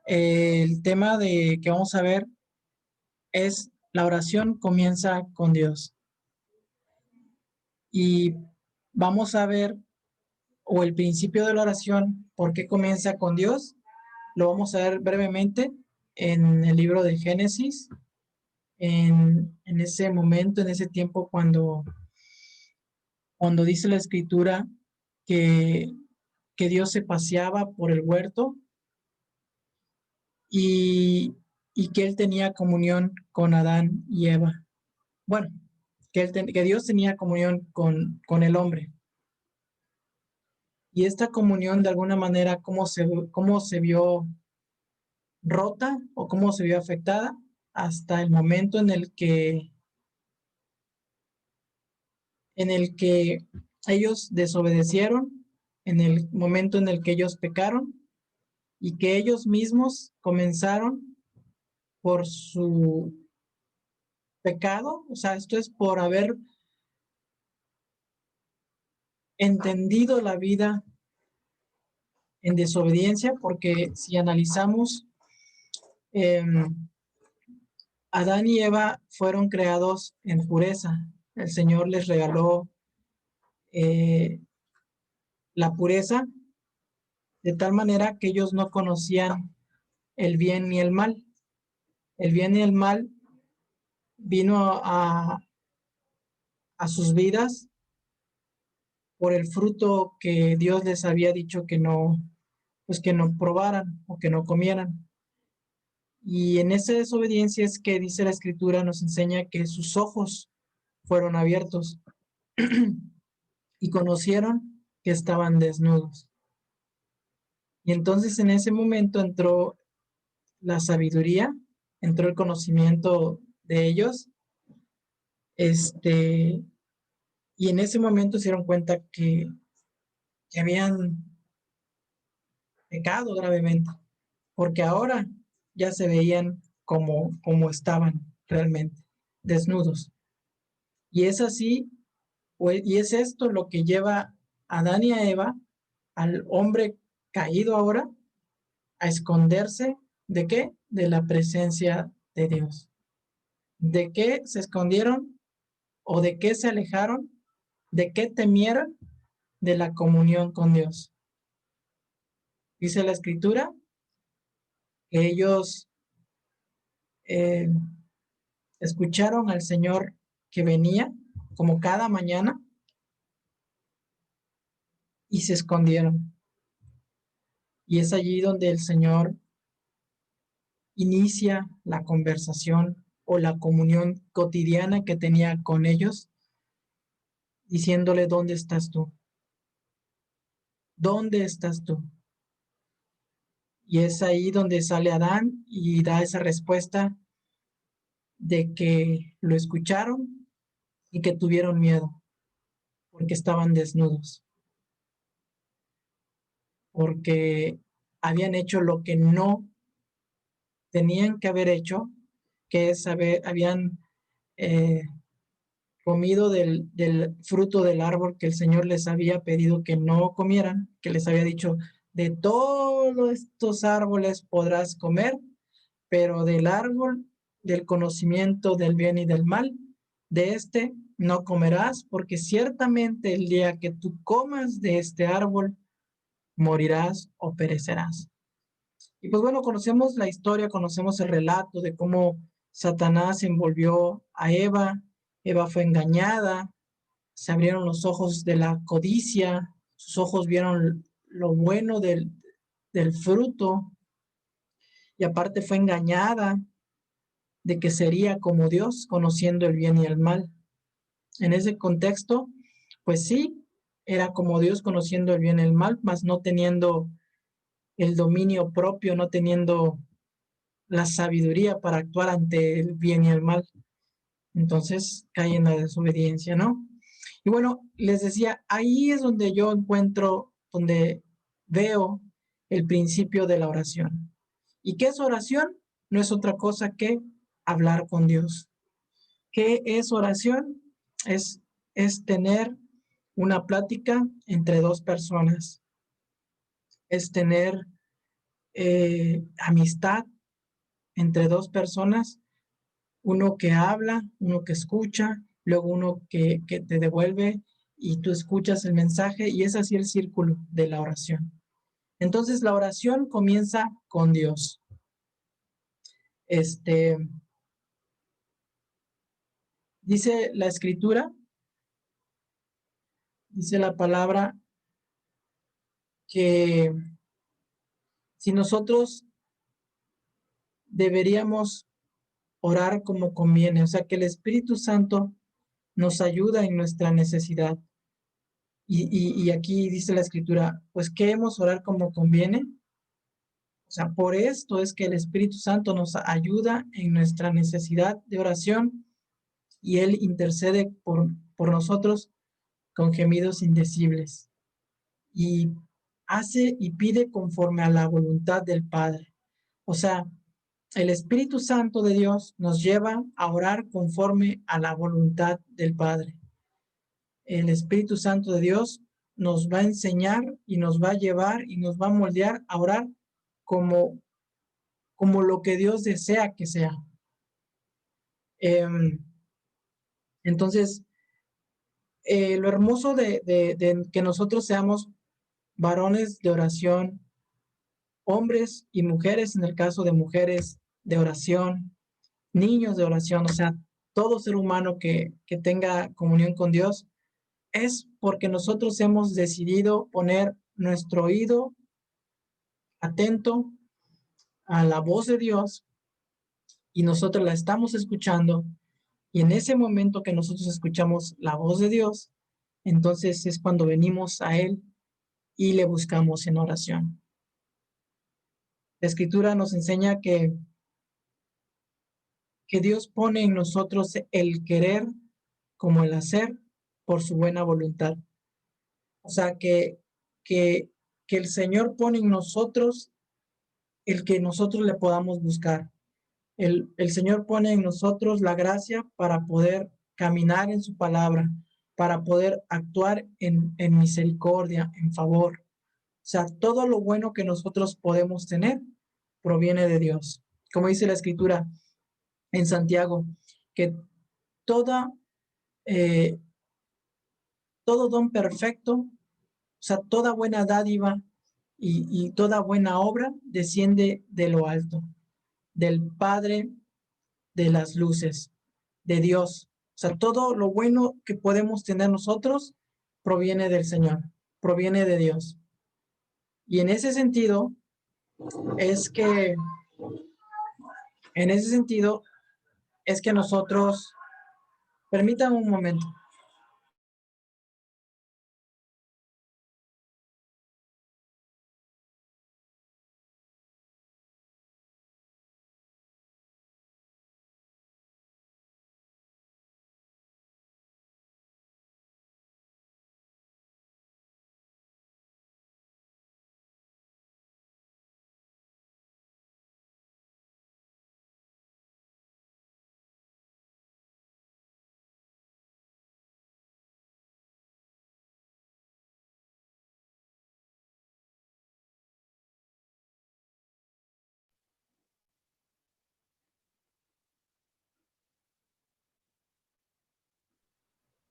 El tema que vamos a ver es la oración comienza con Dios. Y vamos a ver, o el principio de la oración, ¿por qué comienza con Dios? Lo vamos a ver brevemente en el libro de Génesis, en ese momento, en ese tiempo cuando dice la escritura que, que Dios se paseaba por el huerto y, y que él tenía comunión con Adán y Eva. Bueno, que Dios tenía comunión con el hombre. Y esta comunión, de alguna manera, cómo se vio rota o cómo se vio afectada hasta el momento en el que ellos desobedecieron, en el momento en el que ellos pecaron y que ellos mismos comenzaron por su pecado, o sea, esto es por haber entendido la vida en desobediencia, porque si analizamos, eh, Adán y Eva fueron creados en pureza. El Señor les regaló eh, la pureza de tal manera que ellos no conocían el bien ni el mal. El bien y el mal vino a sus vidas por el fruto que Dios les había dicho que no, pues que no probaran o que no comieran. Y en esa desobediencia es que dice la escritura, nos enseña que sus ojos fueron abiertos y conocieron que estaban desnudos. Y entonces en ese momento entró la sabiduría, entró el conocimiento de ellos, este, y en ese momento se dieron cuenta que habían pecado gravemente, porque ahora ya se veían como estaban realmente, desnudos. Y es así, y es esto lo que lleva a Adán y a Eva, al hombre caído ahora, a esconderse ¿de qué? De la presencia de Dios. ¿De qué se escondieron o de qué se alejaron? ¿De qué temieron? De la comunión con Dios. Dice la escritura que ellos eh, escucharon al Señor que venía como cada mañana y se escondieron. Y es allí donde el Señor inicia la conversación o la comunión cotidiana que tenía con ellos, diciéndole, ¿dónde estás tú? ¿Dónde estás tú? Y es ahí donde sale Adán y da esa respuesta de que lo escucharon y que tuvieron miedo porque estaban desnudos, porque habían hecho lo que no tenían que haber hecho, que es habían eh, comido del fruto del árbol que el Señor les había pedido que no comieran, que les había dicho, de todos estos árboles podrás comer, pero del árbol del conocimiento del bien y del mal, de este no comerás, porque ciertamente el día que tú comas de este árbol, morirás o perecerás. Y pues bueno, conocemos la historia, conocemos el relato de cómo Satanás envolvió a Eva, Eva fue engañada, se abrieron los ojos de la codicia, sus ojos vieron lo bueno del fruto y aparte fue engañada de que sería como Dios, conociendo el bien y el mal. En ese contexto, pues sí, era como Dios conociendo el bien y el mal, mas no teniendo el dominio propio, no teniendo la sabiduría para actuar ante el bien y el mal. Entonces cae en la desobediencia, ¿no? Y bueno, les decía, ahí es donde yo encuentro, donde veo el principio de la oración. ¿Y qué es oración? No es otra cosa que hablar con Dios. ¿Qué es oración? Es, es tener una plática entre dos personas. Es tener amistad entre dos personas, uno que habla, uno que escucha, luego uno que te devuelve y tú escuchas el mensaje, y es así el círculo de la oración. Entonces la oración comienza con Dios. Dice la escritura, dice la palabra, que si nosotros deberíamos orar como conviene, o sea, que el Espíritu Santo nos ayuda en nuestra necesidad. Y aquí dice la escritura, pues que hemos orar como conviene. O sea, por esto es que el Espíritu Santo nos ayuda en nuestra necesidad de oración, y Él intercede por nosotros con gemidos indecibles. Y hace y pide conforme a la voluntad del Padre. O sea, el Espíritu Santo de Dios nos lleva a orar conforme a la voluntad del Padre. El Espíritu Santo de Dios nos va a enseñar y nos va a llevar y nos va a moldear a orar como, como lo que Dios desea que sea. Entonces, lo hermoso de que nosotros seamos varones de oración, hombres y mujeres, en el caso de mujeres de oración, niños de oración, o sea, todo ser humano que tenga comunión con Dios, es porque nosotros hemos decidido poner nuestro oído atento a la voz de Dios, y nosotros la estamos escuchando, y en ese momento que nosotros escuchamos la voz de Dios, entonces es cuando venimos a Él y le buscamos en oración. La Escritura nos enseña que Dios pone en nosotros el querer como el hacer por su buena voluntad. O sea, que, que el Señor pone en nosotros el que nosotros le podamos buscar. El Señor pone en nosotros la gracia para poder caminar en su palabra, para poder actuar en misericordia, en favor. O sea, todo lo bueno que nosotros podemos tener proviene de Dios. Como dice la Escritura en Santiago, que toda, eh, todo don perfecto, o sea, toda buena dádiva y toda buena obra desciende de lo alto, del Padre de las luces, de Dios. O sea, todo lo bueno que podemos tener nosotros proviene del Señor, proviene de Dios. Y es que, en ese sentido, es que nosotros, permítanme un momento.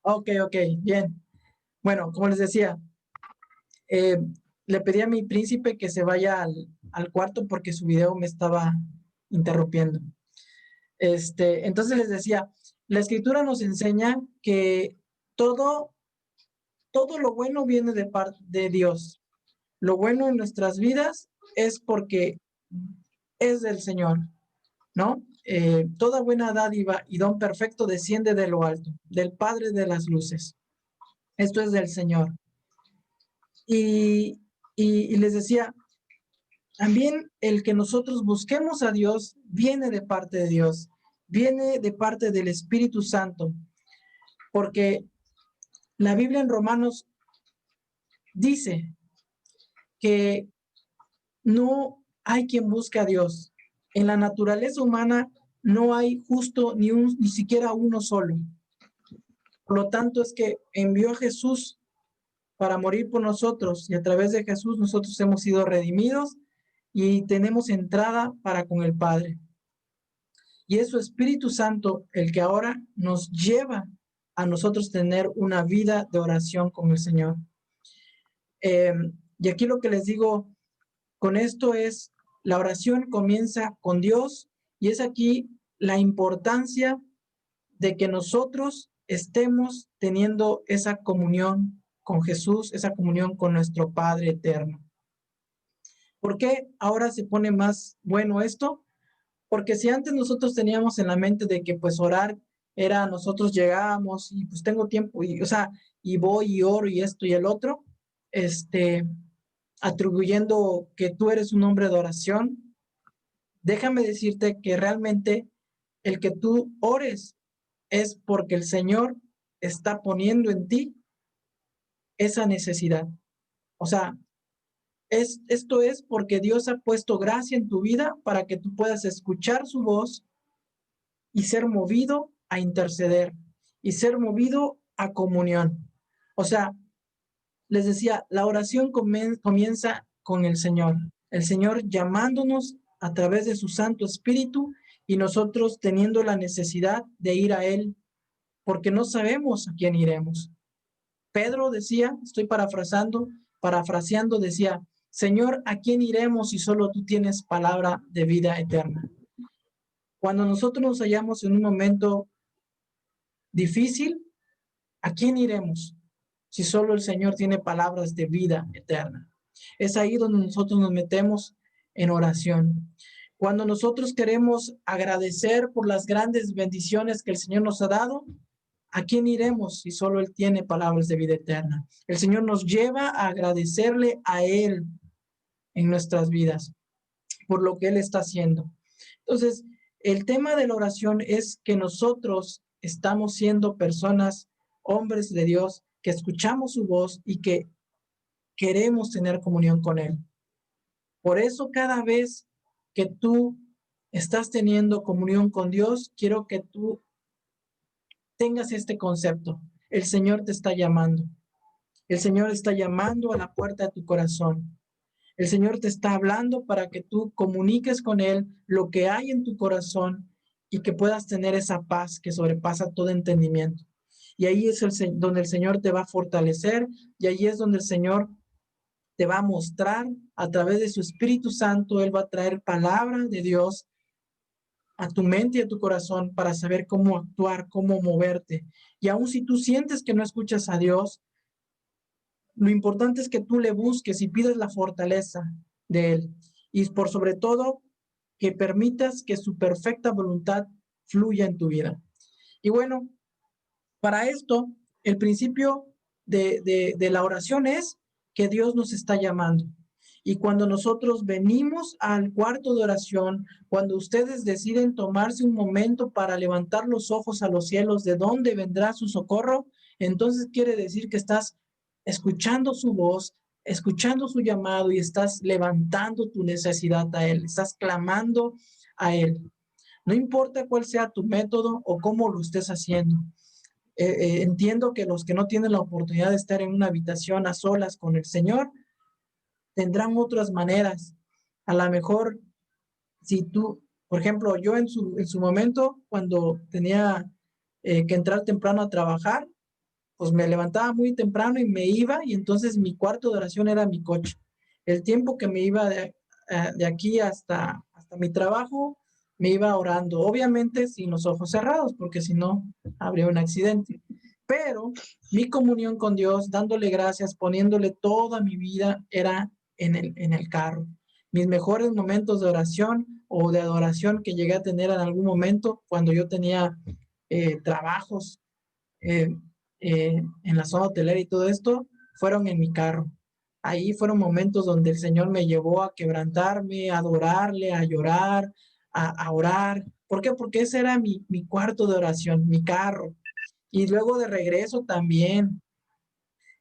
Ok, ok, bien. Bueno, como les decía, eh, le pedí a mi príncipe que se vaya al cuarto porque su video me estaba interrumpiendo. Entonces les decía, la escritura nos enseña que todo, todo lo bueno viene de parte de Dios. Lo bueno en nuestras vidas es porque es del Señor, ¿no? Toda buena dádiva y don perfecto desciende de lo alto, del Padre de las luces. Esto es del Señor. Y, y les decía, también el que nosotros busquemos a Dios viene de parte de Dios, viene de parte del Espíritu Santo, porque la Biblia en Romanos dice que no hay quien busque a Dios. En la naturaleza humana no hay justo ni siquiera uno solo. Por lo tanto, es que envió a Jesús para morir por nosotros, y a través de Jesús nosotros hemos sido redimidos y tenemos entrada para con el Padre. Y es su Espíritu Santo el que ahora nos lleva a nosotros tener una vida de oración con el Señor. Y aquí lo que les digo con esto es, la oración comienza con Dios y es aquí la importancia de que nosotros estemos teniendo esa comunión con Jesús, esa comunión con nuestro Padre eterno. ¿Por qué ahora se pone más bueno esto? Porque si antes nosotros teníamos en la mente de que pues orar era nosotros llegábamos y pues tengo tiempo y, o sea, y voy y oro y esto y el otro, atribuyendo que tú eres un hombre de oración, déjame decirte que realmente el que tú ores es porque el Señor está poniendo en ti esa necesidad. O sea, esto es porque Dios ha puesto gracia en tu vida para que tú puedas escuchar su voz y ser movido a interceder y ser movido a comunión. O sea, les decía, la oración comienza con el Señor llamándonos a través de su Santo Espíritu y nosotros teniendo la necesidad de ir a Él porque no sabemos a quién iremos. Pedro decía, estoy parafraseando, decía, Señor, ¿a quién iremos si solo tú tienes palabra de vida eterna? Cuando nosotros nos hallamos en un momento difícil, ¿a quién iremos si solo el Señor tiene palabras de vida eterna? Es ahí donde nosotros nos metemos en oración. Cuando nosotros queremos agradecer por las grandes bendiciones que el Señor nos ha dado, ¿a quién iremos si solo Él tiene palabras de vida eterna? El Señor nos lleva a agradecerle a Él en nuestras vidas por lo que Él está haciendo. Entonces, el tema de la oración es que nosotros estamos siendo personas, hombres de Dios, que escuchamos su voz y que queremos tener comunión con Él. Por eso cada vez que tú estás teniendo comunión con Dios, quiero que tú tengas este concepto. El Señor te está llamando. El Señor está llamando a la puerta de tu corazón. El Señor te está hablando para que tú comuniques con Él lo que hay en tu corazón y que puedas tener esa paz que sobrepasa todo entendimiento. Y ahí es donde el Señor te va a fortalecer y ahí es donde el Señor te va a mostrar a través de su Espíritu Santo. Él va a traer palabra de Dios a tu mente y a tu corazón para saber cómo actuar, cómo moverte. Y aun si tú sientes que no escuchas a Dios, lo importante es que tú le busques y pidas la fortaleza de Él. Y por sobre todo, que permitas que su perfecta voluntad fluya en tu vida. Y bueno, para esto, el principio de la oración es que Dios nos está llamando. Y cuando nosotros venimos al cuarto de oración, cuando ustedes deciden tomarse un momento para levantar los ojos a los cielos, de dónde vendrá su socorro, entonces quiere decir que estás escuchando su voz, escuchando su llamado y estás levantando tu necesidad a Él, estás clamando a Él. No importa cuál sea tu método o cómo lo estés haciendo. Entiendo que los que no tienen la oportunidad de estar en una habitación a solas con el Señor, tendrán otras maneras. A lo mejor, si tú, por ejemplo, yo en su momento, cuando tenía que entrar temprano a trabajar, pues me levantaba muy temprano y me iba, y entonces mi cuarto de oración era mi coche. El tiempo que me iba de aquí hasta mi trabajo, me iba orando, obviamente sin los ojos cerrados, porque si no, habría un accidente. Pero mi comunión con Dios, dándole gracias, poniéndole toda mi vida, era en el carro. Mis mejores momentos de oración o de adoración que llegué a tener en algún momento, cuando yo tenía trabajos eh, en la zona hotelera y todo esto, fueron en mi carro. Ahí fueron momentos donde el Señor me llevó a quebrantarme, a adorarle, a llorar, a orar. ¿Por qué? Porque ese era mi cuarto de oración, mi carro. Y luego de regreso también.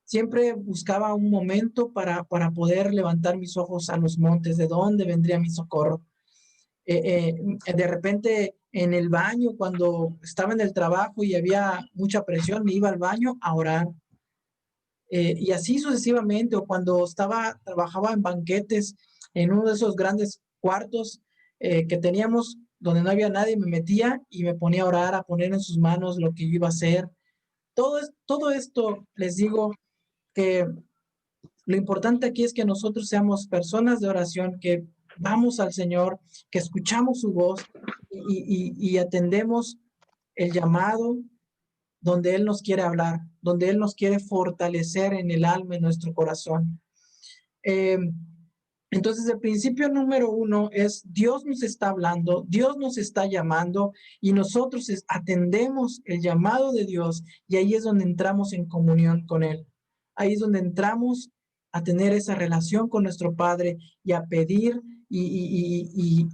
Siempre buscaba un momento para poder levantar mis ojos a los montes, de dónde vendría mi socorro. De repente en el baño, cuando estaba en el trabajo y había mucha presión, me iba al baño a orar. Y así sucesivamente, o cuando trabajaba en banquetes en uno de esos grandes cuartos que teníamos, donde no había nadie, me metía y me ponía a orar, a poner en sus manos lo que yo iba a hacer. Todo esto, les digo que lo importante aquí es que nosotros seamos personas de oración, que vamos al Señor, que escuchamos su voz y atendemos el llamado donde Él nos quiere hablar, donde Él nos quiere fortalecer en el alma, en nuestro corazón. Eh, entonces, el principio número uno es Dios nos está hablando, Dios nos está llamando y nosotros atendemos el llamado de Dios y ahí es donde entramos en comunión con Él. Ahí es donde entramos a tener esa relación con nuestro Padre y a pedir y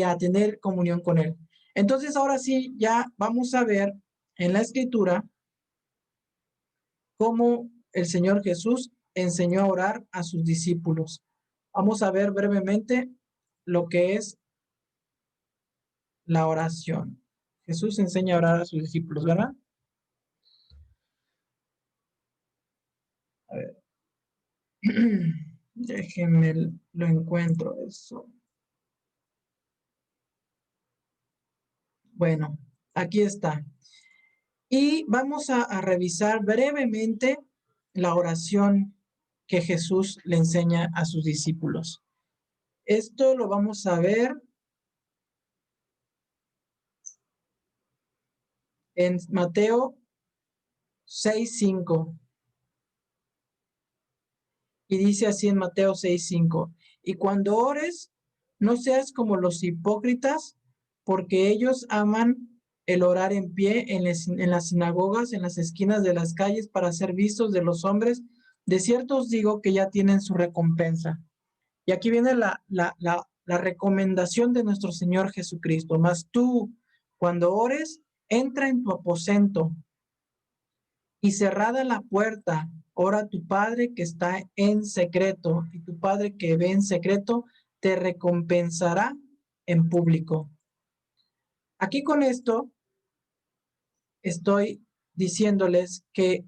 a tener comunión con Él. Entonces, ahora sí, ya vamos a ver en la Escritura cómo el Señor Jesús enseñó a orar a sus discípulos. Vamos a ver brevemente lo que es la oración. Jesús enseña a orar a sus discípulos, ¿verdad? A ver. Déjenme lo encuentro eso. Bueno, aquí está. Y vamos a revisar brevemente la oración que Jesús le enseña a sus discípulos. Esto lo vamos a ver en Mateo 6:5. Y dice así en Mateo 6:5. Y cuando ores, no seas como los hipócritas, porque ellos aman el orar en pie en las sinagogas, en las esquinas de las calles, para ser vistos de los hombres. De cierto os digo que ya tienen su recompensa. Y aquí viene la recomendación de nuestro Señor Jesucristo. Mas tú, cuando ores, entra en tu aposento y cerrada la puerta, ora a tu Padre que está en secreto, y tu Padre que ve en secreto te recompensará en público. Aquí con esto estoy diciéndoles que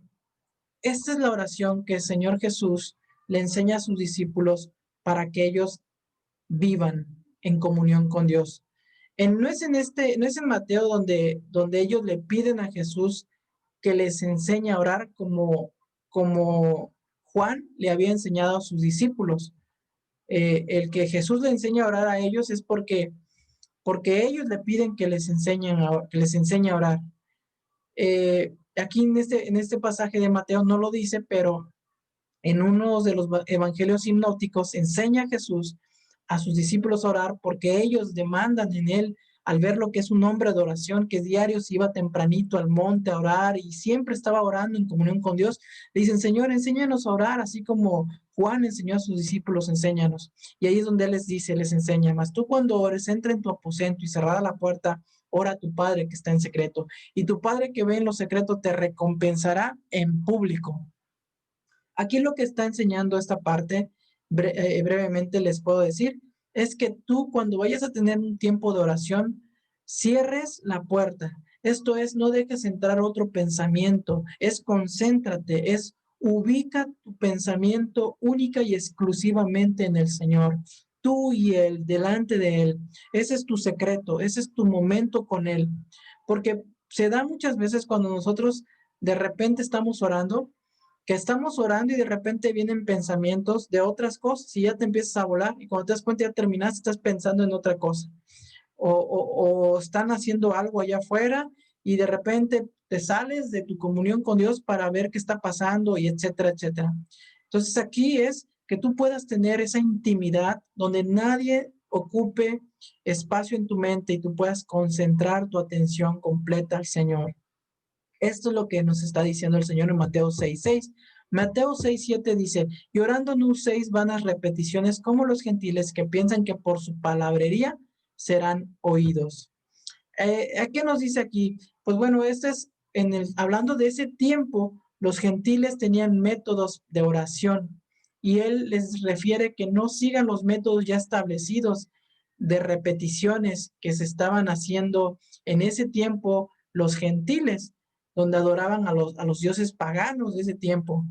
esta es la oración que el Señor Jesús le enseña a sus discípulos para que ellos vivan en comunión con Dios. No es en Mateo donde ellos le piden a Jesús que les enseñe a orar como Juan le había enseñado a sus discípulos. El que Jesús le enseña a orar a ellos es porque ellos le piden que les enseñe a orar. Aquí en este pasaje de Mateo no lo dice, pero en uno de los evangelios sinópticos enseña a Jesús a sus discípulos a orar porque ellos demandan en él, al ver lo que es un hombre de oración, que diario se iba tempranito al monte a orar y siempre estaba orando en comunión con Dios, le dicen, Señor, enséñanos a orar, así como Juan enseñó a sus discípulos, enséñanos. Y ahí es donde él les dice, les enseña, mas tú cuando ores, entra en tu aposento y cerrada la puerta, ora a tu Padre que está en secreto. Y tu Padre que ve en lo secreto te recompensará en público. Aquí lo que está enseñando esta parte, brevemente les puedo decir, es que tú cuando vayas a tener un tiempo de oración, cierres la puerta. Esto es, no dejes entrar otro pensamiento, es concéntrate, es ubica tu pensamiento única y exclusivamente en el Señor. Tú y Él, delante de Él. Ese es tu secreto, ese es tu momento con Él. Porque se da muchas veces cuando nosotros de repente estamos orando, que estamos orando y de repente vienen pensamientos de otras cosas y ya te empiezas a volar y cuando te das cuenta ya terminaste, estás pensando en otra cosa. O están haciendo algo allá afuera y de repente te sales de tu comunión con Dios para ver qué está pasando y etcétera, etcétera. Entonces aquí es que tú puedas tener esa intimidad donde nadie ocupe espacio en tu mente y tú puedas concentrar tu atención completa al Señor. Esto es lo que nos está diciendo el Señor en Mateo 6:6. Mateo 6:7 dice, y orando no uséis vanas repeticiones como los gentiles que piensan que por su palabrería serán oídos. ¿Qué nos dice aquí? Pues bueno, hablando de ese tiempo, los gentiles tenían métodos de oración y él les refiere que no sigan los métodos ya establecidos de repeticiones que se estaban haciendo en ese tiempo los gentiles, donde adoraban a los dioses paganos de ese tiempo.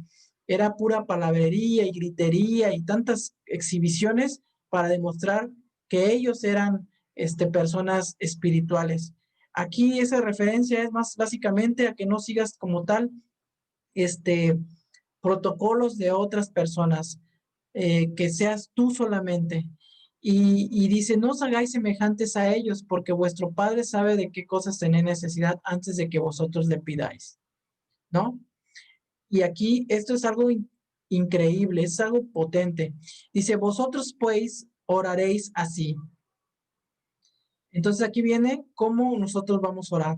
era pura palabrería y gritería y tantas exhibiciones para demostrar que ellos eran personas espirituales. Aquí esa referencia es más básicamente a que no sigas como tal protocolos de otras personas, que seas tú solamente. Y dice, no os hagáis semejantes a ellos, porque vuestro Padre sabe de qué cosas tenéis necesidad antes de que vosotros le pidáis, ¿no? Y aquí esto es algo increíble, es algo potente. Dice, vosotros pues oraréis así. Entonces aquí viene cómo nosotros vamos a orar.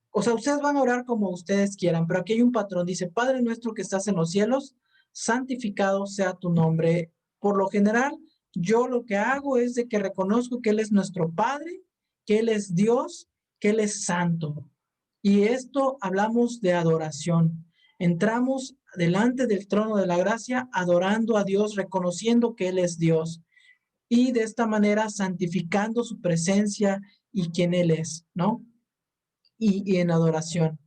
O sea, ustedes van a orar como ustedes quieran, pero aquí hay un patrón. Dice, Padre nuestro que estás en los cielos, santificado sea tu nombre. Por lo general, yo lo que hago es de que reconozco que Él es nuestro Padre, que Él es Dios, que Él es santo. Y esto hablamos de adoración. Entramos delante del trono de la gracia adorando a Dios, reconociendo que Él es Dios. Y de esta manera santificando su presencia y quién Él es, ¿no? Y en adoración.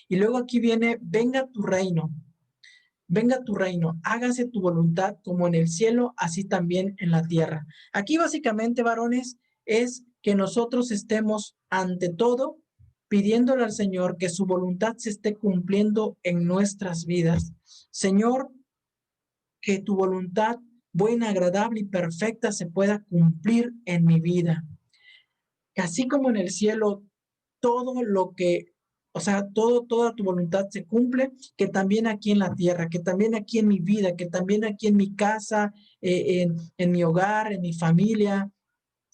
Y luego aquí viene, venga tu reino, hágase tu voluntad como en el cielo, así también en la tierra. Aquí básicamente, varones, es que nosotros estemos ante todo pidiéndole al Señor que su voluntad se esté cumpliendo en nuestras vidas. Señor, que tu voluntad buena, agradable y perfecta se pueda cumplir en mi vida. Que así como en el cielo todo lo que, o sea, toda tu voluntad se cumple, que también aquí en la tierra, que también aquí en mi vida, que también aquí en mi casa, en mi hogar, en mi familia,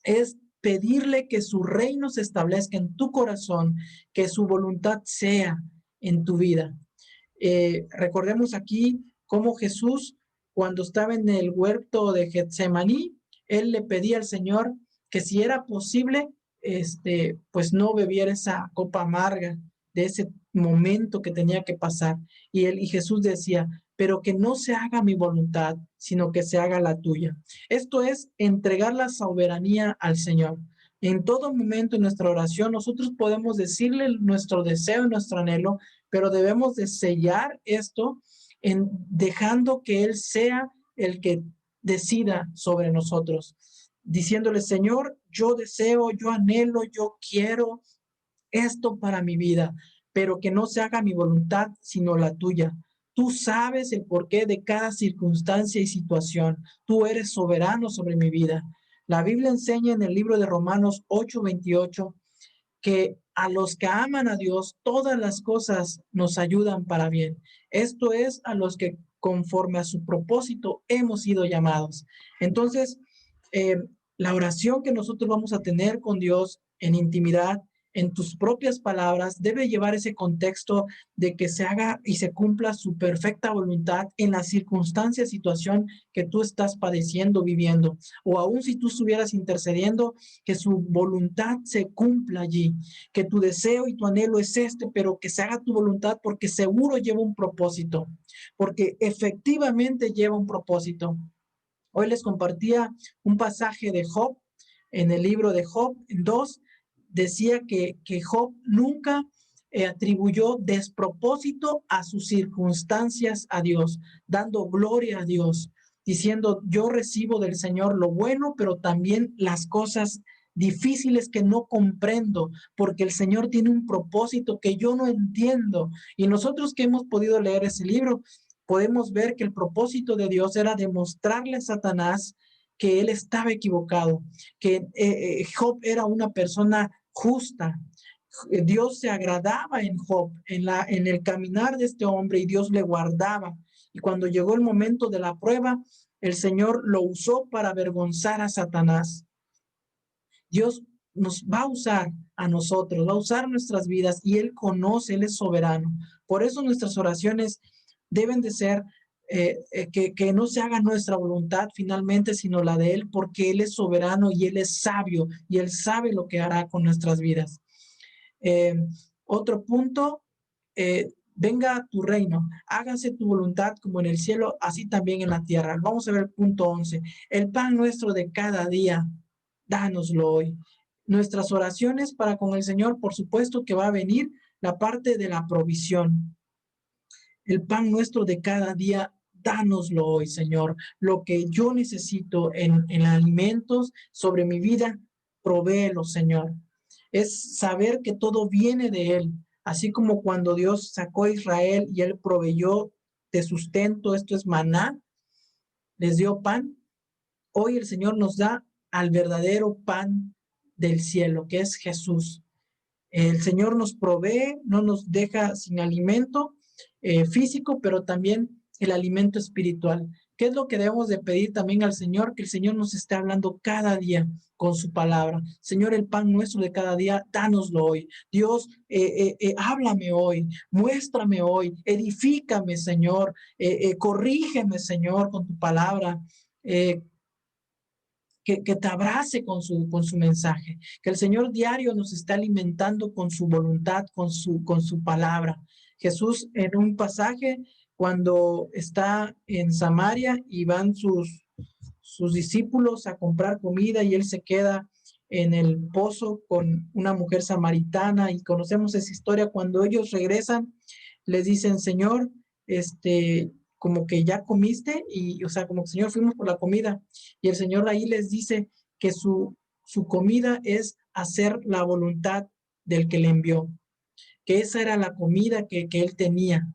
es pedirle que su reino se establezca en tu corazón, que su voluntad sea en tu vida. Recordemos aquí cómo Jesús, cuando estaba en el huerto de Getsemaní, él le pedía al Señor que si era posible, pues no bebiera esa copa amarga de ese momento que tenía que pasar. Y Jesús decía, pero que no se haga mi voluntad, sino que se haga la tuya. Esto es entregar la soberanía al Señor. En todo momento en nuestra oración, nosotros podemos decirle nuestro deseo y nuestro anhelo, pero debemos de sellar esto en dejando que Él sea el que decida sobre nosotros, diciéndole, Señor, yo deseo, yo anhelo, yo quiero esto para mi vida, pero que no se haga mi voluntad, sino la tuya. Tú sabes el porqué de cada circunstancia y situación. Tú eres soberano sobre mi vida. La Biblia enseña en el libro de Romanos 8:28 que a los que aman a Dios, todas las cosas nos ayudan para bien. Esto es a los que conforme a su propósito hemos sido llamados. Entonces, eh, la oración que nosotros vamos a tener con Dios en intimidad, en tus propias palabras, debe llevar ese contexto de que se haga y se cumpla su perfecta voluntad en la circunstancia, situación que tú estás padeciendo, viviendo, o aún si tú estuvieras intercediendo, que su voluntad se cumpla allí, que tu deseo y tu anhelo es pero que se haga tu voluntad porque seguro lleva un propósito, porque efectivamente lleva un propósito. Hoy les compartía un pasaje de Job, en el libro de Job, en 2, decía que Job nunca atribuyó despropósito a sus circunstancias a Dios, dando gloria a Dios, diciendo, yo recibo del Señor lo bueno, pero también las cosas difíciles que no comprendo, porque el Señor tiene un propósito que yo no entiendo. Y nosotros que hemos podido leer ese libro, podemos ver que el propósito de Dios era demostrarle a Satanás que él estaba equivocado, que Job era una persona justa. Dios se agradaba en Job, en el caminar de este hombre, y Dios le guardaba. Y cuando llegó el momento de la prueba, el Señor lo usó para avergonzar a Satanás. Dios nos va a usar a nosotros, va a usar nuestras vidas y Él conoce, Él es soberano. Por eso nuestras oraciones deben de ser que no se haga nuestra voluntad finalmente, sino la de Él, porque Él es soberano y Él es sabio y Él sabe lo que hará con nuestras vidas. Eh, Otro punto, venga tu reino, hágase tu voluntad como en el cielo, así también en la tierra. Vamos a ver el punto 11. El pan nuestro de cada día, dánoslo hoy. Nuestras oraciones para con el Señor, por supuesto que va a venir la parte de la provisión. El pan nuestro de cada día, dánoslo hoy, Señor. Lo que yo necesito en alimentos sobre mi vida, provéelo, Señor. Es saber que todo viene de Él, así como cuando Dios sacó a Israel y Él proveyó de sustento, esto es maná, les dio pan. Hoy el Señor nos da al verdadero pan del cielo, que es Jesús. El Señor nos provee, no nos deja sin alimento físico, pero también el alimento espiritual. ¿Qué es lo que debemos de pedir también al Señor? Que el Señor nos esté hablando cada día con su palabra. Señor, el pan nuestro de cada día, dánoslo hoy. Dios, háblame hoy, muéstrame hoy, edifícame, Señor, corrígeme, Señor, con tu palabra. Que te abrace con su mensaje, que el Señor diario nos está alimentando con su voluntad, con su palabra. Jesús en un pasaje, cuando está en Samaria y van sus discípulos a comprar comida y él se queda en el pozo con una mujer samaritana y conocemos esa historia. Cuando ellos regresan, les dicen, Señor, como que ya comiste y, o sea, como que Señor, fuimos por la comida. Y el Señor ahí les dice que su comida es hacer la voluntad del que le envió, que esa era la comida que él tenía,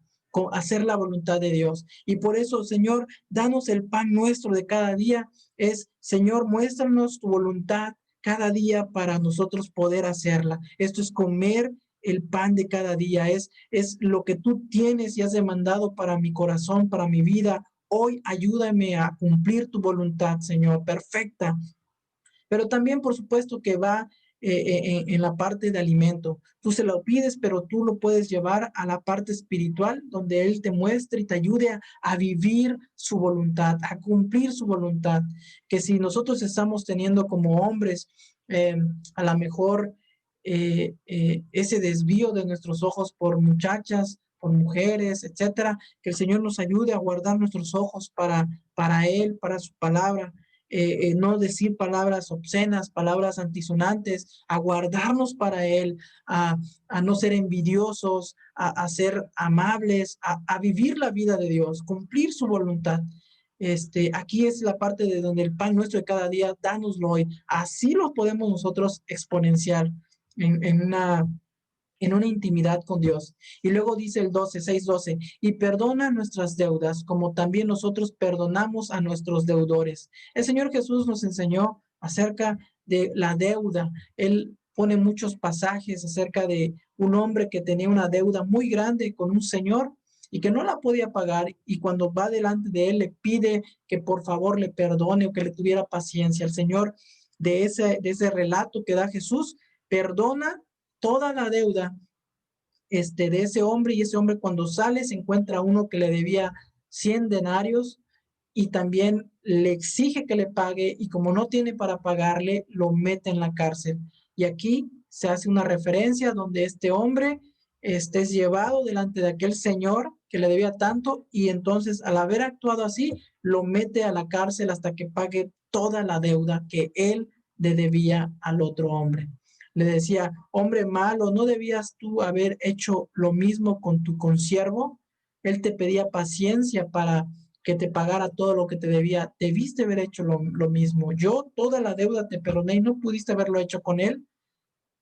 hacer la voluntad de Dios. Y por eso, Señor, danos el pan nuestro de cada día. Es, Señor, muéstranos tu voluntad cada día para nosotros poder hacerla. Esto es comer el pan de cada día, es lo que tú tienes y has demandado para mi corazón, para mi vida. Hoy ayúdame a cumplir tu voluntad, Señor, perfecta, pero también, por supuesto, que va en la parte de alimento. Tú se lo pides, pero tú lo puedes llevar a la parte espiritual, donde Él te muestre y te ayude a vivir su voluntad, a cumplir su voluntad. Que si nosotros estamos teniendo como hombres, a lo mejor ese desvío de nuestros ojos por muchachas, por mujeres, etcétera, que el Señor nos ayude a guardar nuestros ojos para Él, para su palabra, no decir palabras obscenas, palabras antisonantes, a guardarnos para Él, a no ser envidiosos, a ser amables, a vivir la vida de Dios, cumplir su voluntad. Aquí es la parte de donde el pan nuestro de cada día, dánoslo hoy. Así lo podemos nosotros exponenciar en una intimidad con Dios. Y luego dice el 12, 6:12, y perdona nuestras deudas, como también nosotros perdonamos a nuestros deudores. El Señor Jesús nos enseñó acerca de la deuda. Él pone muchos pasajes acerca de un hombre que tenía una deuda muy grande con un señor y que no la podía pagar, y cuando va delante de él le pide que por favor le perdone o que le tuviera paciencia. El Señor, de ese relato que da Jesús, perdona toda la deuda de ese hombre, y ese hombre cuando sale se encuentra uno que le debía 100 denarios y también le exige que le pague, y como no tiene para pagarle, lo mete en la cárcel. Y aquí se hace una referencia donde este hombre es llevado delante de aquel señor que le debía tanto, y entonces al haber actuado así, lo mete a la cárcel hasta que pague toda la deuda que él le debía al otro hombre. Le decía, hombre malo, ¿no debías tú haber hecho lo mismo con tu consiervo? Él te pedía paciencia para que te pagara todo lo que te debía. Debiste haber hecho lo mismo. Yo toda la deuda te perdoné y no pudiste haberlo hecho con él.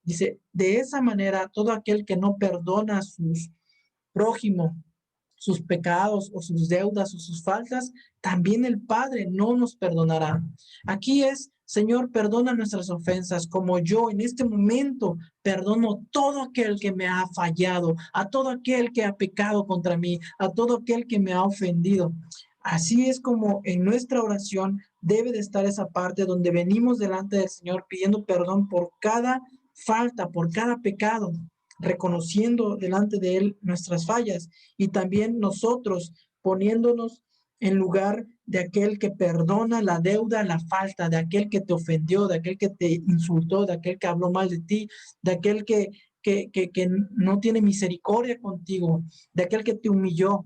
Dice, de esa manera, todo aquel que no perdona a sus prójimo, sus pecados o sus deudas o sus faltas, también el Padre no nos perdonará. Aquí es, Señor, perdona nuestras ofensas, como yo en este momento perdono todo aquel que me ha fallado, a todo aquel que ha pecado contra mí, a todo aquel que me ha ofendido. Así es como en nuestra oración debe de estar esa parte donde venimos delante del Señor pidiendo perdón por cada falta, por cada pecado, reconociendo delante de Él nuestras fallas, y también nosotros poniéndonos en lugar de aquel que perdona la deuda, la falta, de aquel que te ofendió, de aquel que te insultó, de aquel que habló mal de ti, de aquel que no tiene misericordia contigo, de aquel que te humilló.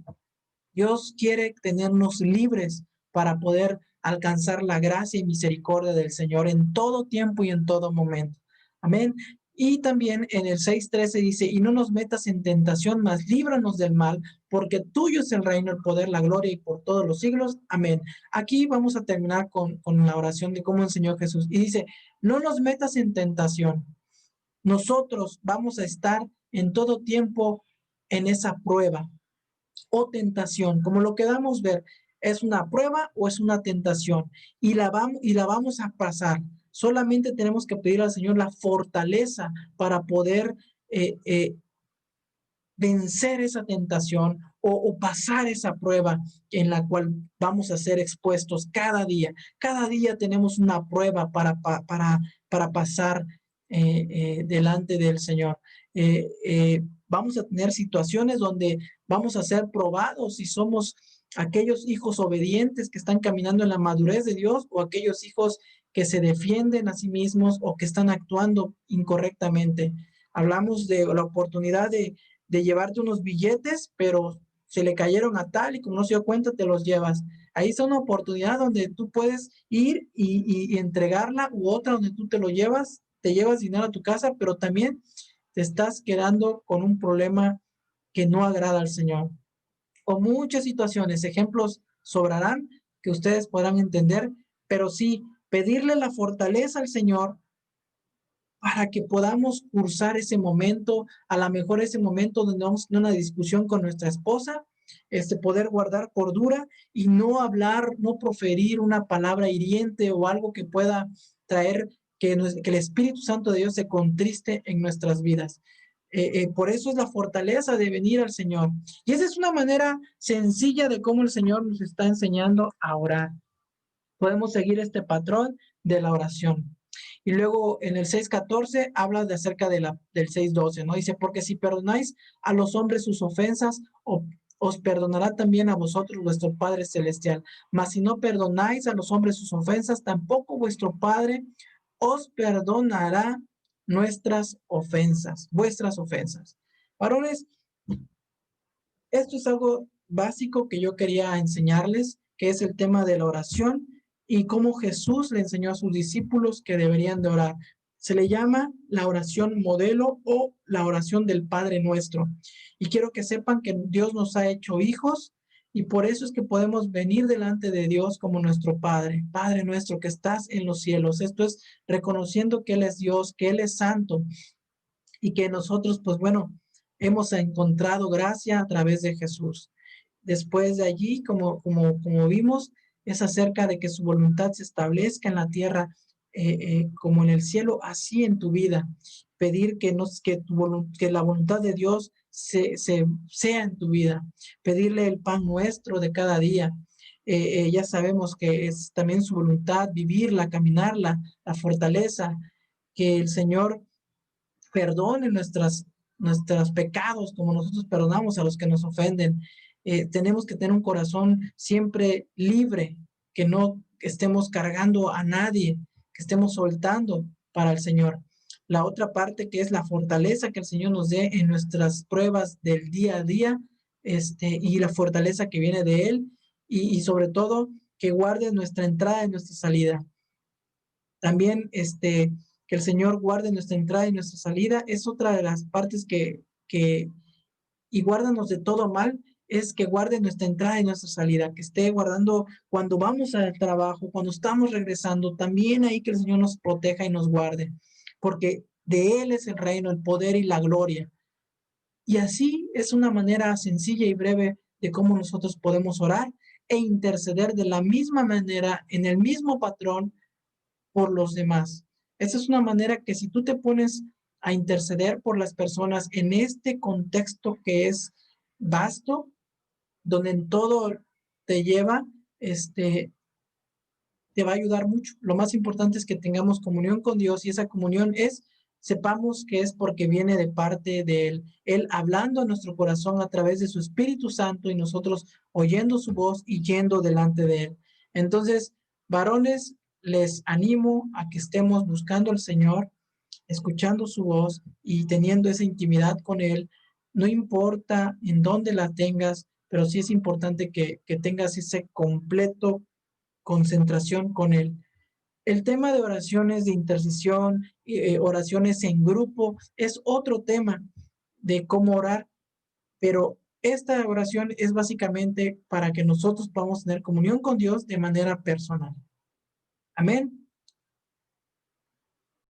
Dios quiere tenernos libres para poder alcanzar la gracia y misericordia del Señor en todo tiempo y en todo momento. Amén. Y también en el 6:13 dice, y no nos metas en tentación, mas líbranos del mal, porque tuyo es el reino, el poder, la gloria y por todos los siglos. Amén. Aquí vamos a terminar con la oración de cómo enseñó Jesús. Y dice, no nos metas en tentación. Nosotros vamos a estar en todo tiempo en esa prueba o tentación, como lo queramos ver, es una prueba o es una tentación y la vamos a pasar. Solamente tenemos que pedir al Señor la fortaleza para poder eh, eh, vencer esa tentación o pasar esa prueba en la cual vamos a ser expuestos cada día. Cada día tenemos una prueba para pasar delante del Señor. Vamos a tener situaciones donde vamos a ser probados si somos aquellos hijos obedientes que están caminando en la madurez de Dios o aquellos hijos que se defienden a sí mismos o que están actuando incorrectamente. Hablamos de la oportunidad de llevarte unos billetes, pero se le cayeron a tal y como no se dio cuenta, te los llevas. Ahí está una oportunidad donde tú puedes ir y entregarla u otra donde tú te lo llevas, te llevas dinero a tu casa, pero también te estás quedando con un problema que no agrada al Señor. O muchas situaciones, ejemplos sobrarán que ustedes podrán entender, pero sí pedirle la fortaleza al Señor para que podamos cursar ese momento, a lo mejor ese momento donde vamos a tener una discusión con nuestra esposa, poder guardar cordura y no hablar, no proferir una palabra hiriente o algo que pueda traer que el Espíritu Santo de Dios se contriste en nuestras vidas. Por eso es la fortaleza de venir al Señor. Y esa es una manera sencilla de cómo el Señor nos está enseñando a orar. Podemos seguir este patrón de la oración. Y luego en el 6:14 habla de acerca del 6:12, ¿no? Dice, porque si perdonáis a los hombres sus ofensas, os perdonará también a vosotros vuestro Padre Celestial. Mas si no perdonáis a los hombres sus ofensas, tampoco vuestro Padre os perdonará vuestras ofensas. Varones, esto es algo básico que yo quería enseñarles, que es el tema de la oración y cómo Jesús le enseñó a sus discípulos que deberían de orar. Se le llama la oración modelo o la oración del Padre Nuestro. Y quiero que sepan que Dios nos ha hecho hijos y por eso es que podemos venir delante de Dios como nuestro Padre, Padre nuestro que estás en los cielos. Esto es reconociendo que Él es Dios, que Él es santo y que nosotros, pues bueno, hemos encontrado gracia a través de Jesús. Después de allí, como vimos, es acerca de que su voluntad se establezca en la tierra como en el cielo, así en tu vida. Pedir que la voluntad de Dios sea en tu vida. Pedirle el pan nuestro de cada día. Ya sabemos que es también su voluntad vivirla, caminarla, la fortaleza, que el Señor perdone nuestros pecados como nosotros perdonamos a los que nos ofenden. Tenemos que tener un corazón siempre libre, que no estemos cargando a nadie, que estemos soltando para el Señor. La otra parte que es la fortaleza que el Señor nos dé en nuestras pruebas del día a día, y la fortaleza que viene de Él, y sobre todo que guarde nuestra entrada y nuestra salida. También que el Señor guarde nuestra entrada y nuestra salida es otra de las partes y guárdanos de todo mal, es que guarde nuestra entrada y nuestra salida, que esté guardando cuando vamos al trabajo, cuando estamos regresando, también ahí que el Señor nos proteja y nos guarde, porque de Él es el reino, el poder y la gloria. Y así es una manera sencilla y breve de cómo nosotros podemos orar e interceder de la misma manera, en el mismo patrón, por los demás. Esa es una manera que si tú te pones a interceder por las personas en este contexto que es vasto, donde en todo te lleva, te va a ayudar mucho. Lo más importante es que tengamos comunión con Dios y esa comunión sepamos que es porque viene de parte de Él hablando a nuestro corazón a través de su Espíritu Santo y nosotros oyendo su voz y yendo delante de Él. Entonces, varones, les animo a que estemos buscando al Señor, escuchando su voz y teniendo esa intimidad con Él. No importa en dónde la tengas, pero sí es importante que tengas ese completo concentración con Él. El tema de oraciones de intercesión, oraciones en grupo, es otro tema de cómo orar, pero esta oración es básicamente para que nosotros podamos tener comunión con Dios de manera personal. Amén.